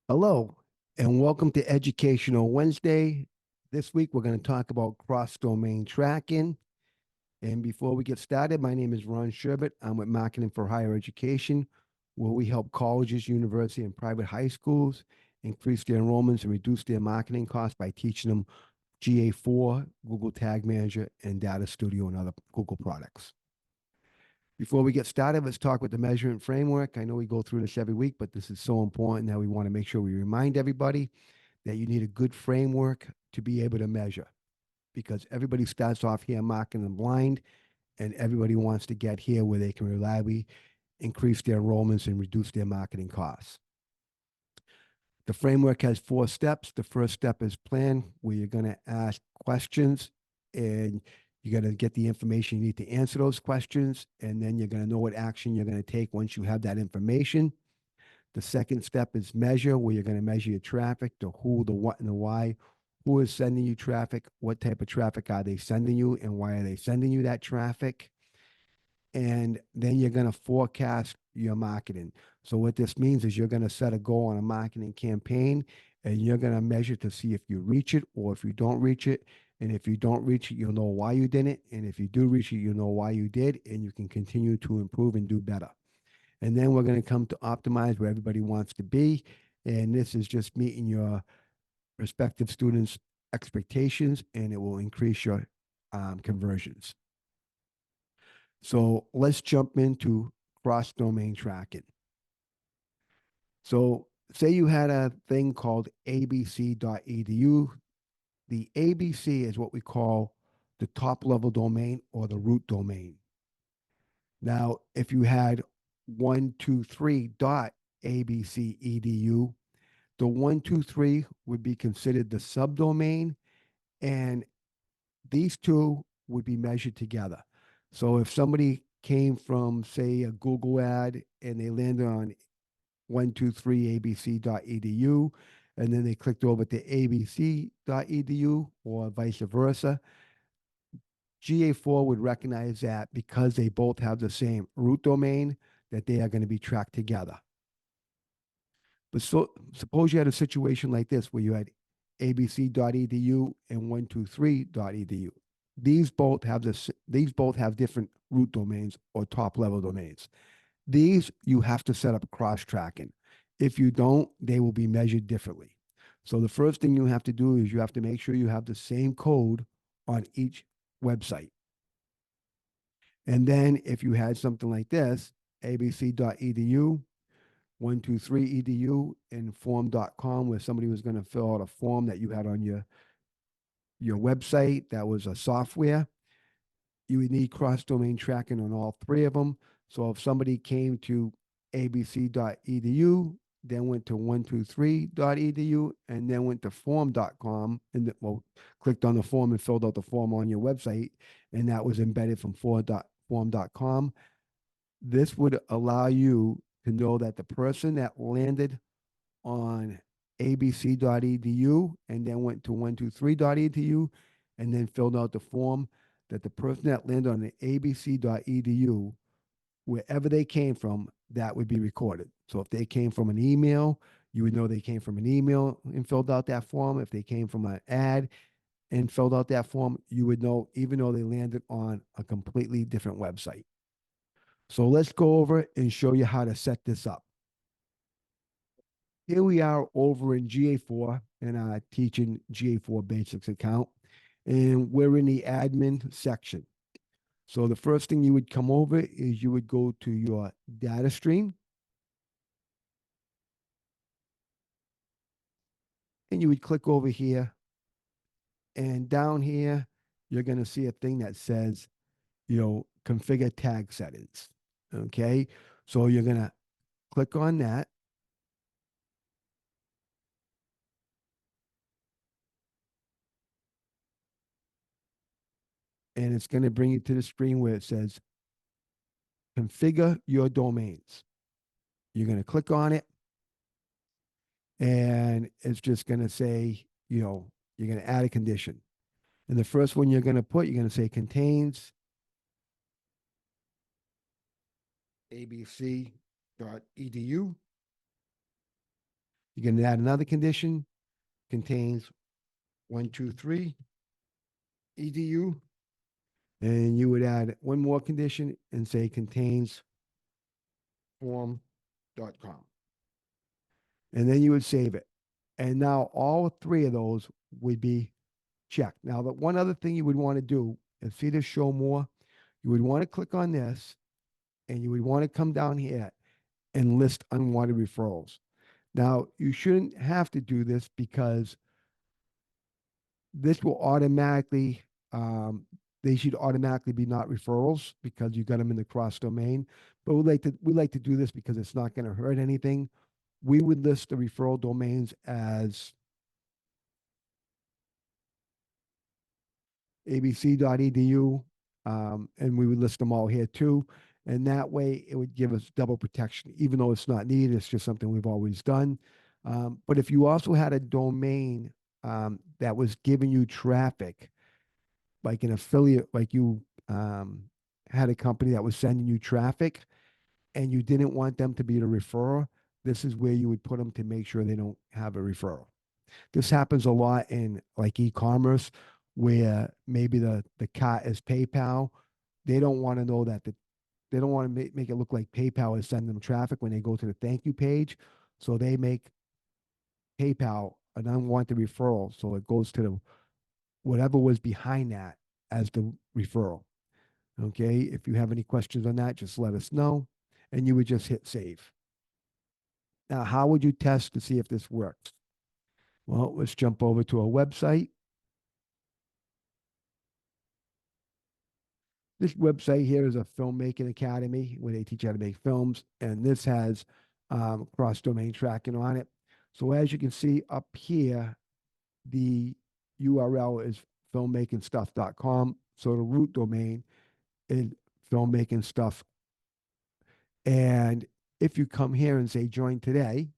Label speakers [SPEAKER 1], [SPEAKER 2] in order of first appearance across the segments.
[SPEAKER 1] Hello, and welcome to Educational Wednesday. This week, we're going to talk about cross-domain tracking. And before we get started, my name is Ron Sherbert. I'm with Marketing for Higher Education, where we help colleges, universities, and private high schools increase their enrollments and reduce their marketing costs by teaching them GA4, Google Tag Manager, and Data Studio, and other Google products. Before we get started, let's talk with the measurement framework. I know we go through this every week, but this is so important that we want to make sure we remind everybody that you need a good framework to be able to measure, because everybody starts off here marketing blind, and everybody wants to get here where they can reliably increase their enrollments and reduce their marketing costs. The framework has 4 steps. The first step is plan, where you're going to ask questions and you're going to get the information you need to answer those questions. And then you're going to know what action you're going to take once you have that information. The second step is measure, where you're going to measure your traffic, the who, the what, and the why. Who is sending you traffic? What type of traffic are they sending you? And why are they sending you that traffic? And then you're going to forecast your marketing. So what this means is you're going to set a goal on a marketing campaign, and you're going to measure to see if you reach it or if you don't reach it. And if you don't reach it, you'll know why you didn't. And if you do reach it, you'll know why you did, and you can continue to improve and do better. And then we're going to come to optimize, where everybody wants to be. And this is just meeting your prospective students' expectations, and it will increase your conversions. So let's jump into cross-domain tracking. So say you had a thing called abc.edu. The ABC is what we call the top level domain or the root domain. Now, if you had 123.abc.edu, the 123 would be considered the subdomain, and these two would be measured together. So if somebody came from, say, a Google ad and they landed on 123abc.edu, and then they clicked over to abc.edu or vice versa, GA4 would recognize that because they both have the same root domain, that they are going to be tracked together. But so suppose you had a situation like this where you had abc.edu and 123.edu. These both have different root domains or top level domains. These you have to set up cross tracking. If you don't, they will be measured differently. So the first thing you have to do is you have to make sure you have the same code on each website. And then if you had something like this, abc.edu, 123edu, and form.com, where somebody was going to fill out a form that you had on your website that was a software, you would need cross-domain tracking on all 3 of them. So if somebody came to abc.edu, then went to 123.edu, and then went to form.com, and clicked on the form and filled out the form on your website, and that was embedded from form.com, this would allow you to know that the person that landed on abc.edu and then went to 123.edu and then filled out the form, that the person that landed on the abc.edu, wherever they came from, that would be recorded. So if they came from an email, you would know they came from an email and filled out that form. If they came from an ad and filled out that form, you would know, even though they landed on a completely different website. So let's go over and show you how to set this up. Here we are over in GA4 in our Teaching GA4 Basics account, and we're in the admin section. So the first thing you would come over is you would go to your data stream, and you would click over here, and down here you're going to see a thing that says, configure tag settings. Okay, so you're going to click on that. And it's going to bring you to the screen where it says configure your domains. You're going to click on it, and it's just going to say, you're going to add a condition. And the first one you're going to put, you're going to say contains abc.edu. You can add another condition, contains 123 edu, and you would add one more condition and say contains form.com. And then you would save it. And now all three of those would be checked. Now, the one other thing you would want to do is see this show more. You would want to click on this and you would want to come down here and list unwanted referrals. Now, you shouldn't have to do this because this will automatically, they should automatically be not referrals because you got them in the cross domain. But we like to do this because it's not going to hurt anything. We would list the referral domains as abc.edu, and we would list them all here too. And that way it would give us double protection, even though it's not needed. It's just something we've always done. But if you also had a domain that was giving you traffic, like an affiliate, like you had a company that was sending you traffic and you didn't want them to be the referrer, this is where you would put them to make sure they don't have a referral. This happens a lot in like e-commerce where maybe the cart is PayPal. They don't want to know that they don't want to make it look like PayPal is sending them traffic when they go to the thank you page. So they make PayPal an unwanted referral. So it goes to the whatever was behind that as the referral. Okay. If you have any questions on that, just let us know. And you would just hit save. Now, how would you test to see if this works? Well, let's jump over to a website. This website here is a filmmaking academy where they teach you how to make films, and this has cross-domain tracking on it. So as you can see up here, the URL is filmmakingstuff.com. So the root domain is filmmaking stuff. And if you come here and say join today,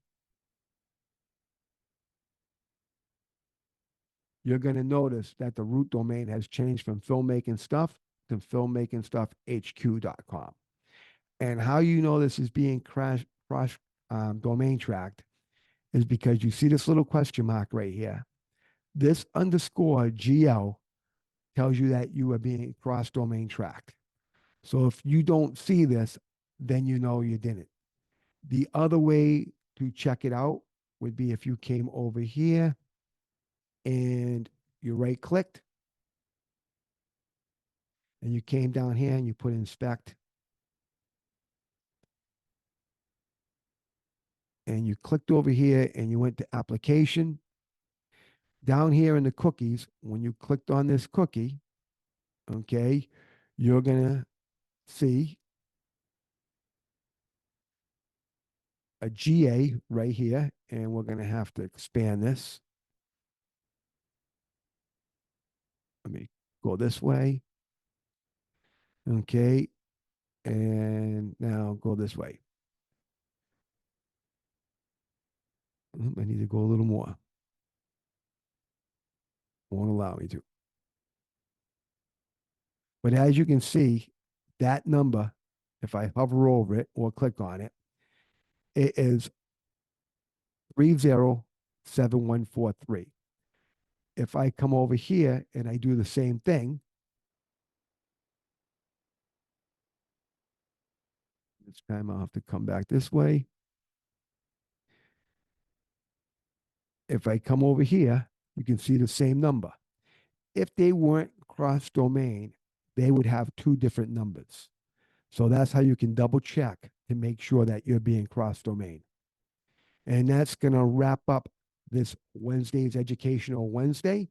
[SPEAKER 1] you're going to notice that the root domain has changed from filmmaking stuff to filmmakingstuffhq.com. And how you know this is being cross domain tracked is because you see this little question mark right here. This underscore GL tells you that you are being cross domain tracked. So if you don't see this, then you know you didn't. The other way to check it out would be if you came over here and you right clicked and you came down here and you put inspect and you clicked over here and you went to application. Down here in the cookies, when you clicked on this cookie, okay, you're going to see a GA right here, and we're going to have to expand this. Let me go this way. Okay, and now go this way. I need to go a little more. Won't allow me to. But as you can see, that number, if I hover over it or click on it, it is 307143. If I come over here and I do the same thing, this time I'll have to come back this way. If I come over here, you can see the same number. If they weren't cross domain, they would have two different numbers. So that's how you can double check to make sure that you're being cross domain. And that's going to wrap up this Wednesday's Educational Wednesday.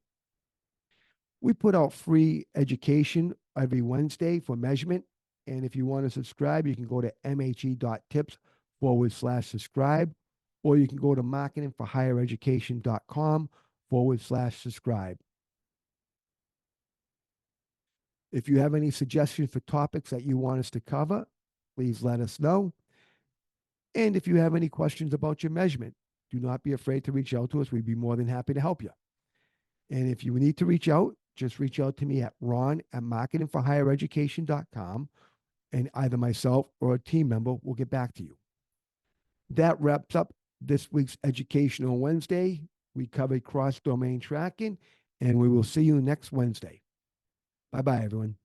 [SPEAKER 1] We put out free education every Wednesday for measurement. And if you want to subscribe, you can go to mhe.tips/subscribe, or you can go to marketingforhighereducation.com/subscribe. If you have any suggestions for topics that you want us to cover, please let us know. And if you have any questions about your measurement, do not be afraid to reach out to us. We'd be more than happy to help you. And if you need to reach out, just reach out to me at ron@marketingforhighereducation.com, and either myself or a team member will get back to you. That wraps up this week's Educational Wednesday. We covered cross domain tracking, and we will see you next Wednesday. Bye bye, everyone.